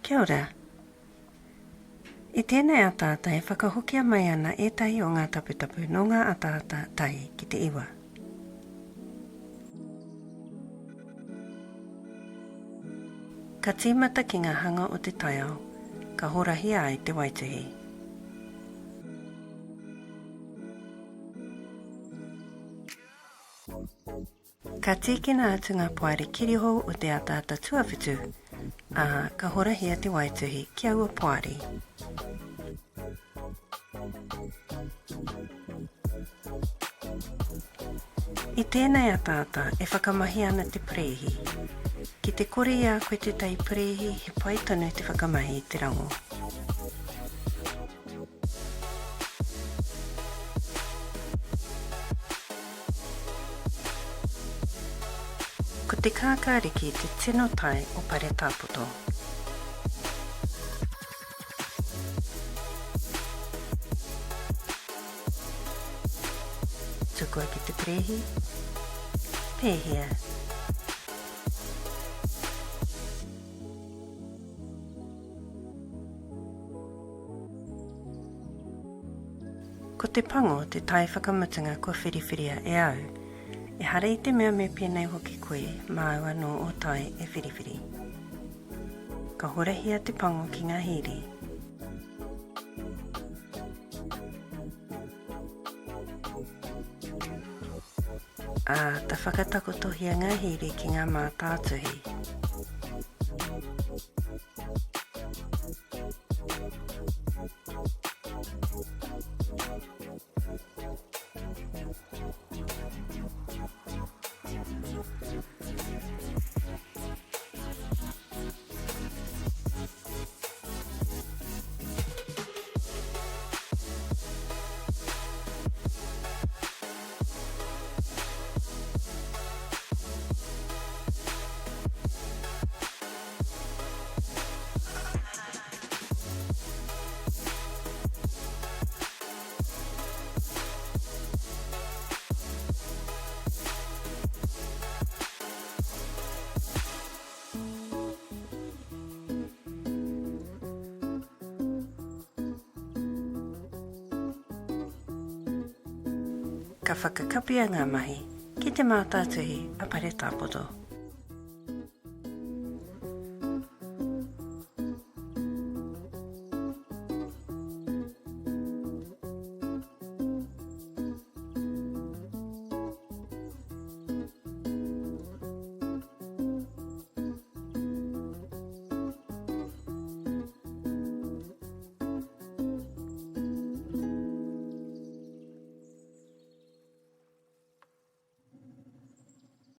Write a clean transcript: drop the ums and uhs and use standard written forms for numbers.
Kia ora. I tēnei atata e whakahokia mai ana ētahi o ngā taputapu no ngā atata tahi ki te iwa. Ka tīmata ki ngā hanga o te taiao, ka horahia ai te waituhi. Ka tīkina atu ngā poari kirihou o te atata tuawhitu, ka horahia te waituhi ki aua poari. I tēnei atata e whakamahi ana te prehi. Ki te kore ia koe te tai prehi, he pai tonu te whakamahi i te rango. Ko te kākāriki te tino tai o pare tāpoto. Tukua ki te prehi, pēhia. Ko te pango te tai whakamutunga kua whiriwhiria e au, e hara i te mea me pēnei hoki koe māua no o tai e whiriwhiri. Ka horahia te pango ki ngā hiri. Ta whakatakotohia ngā hiri ki ngā mātātuhi. Ka whakakapia ngā mahi ki te mātātuhi a pare tāpoto.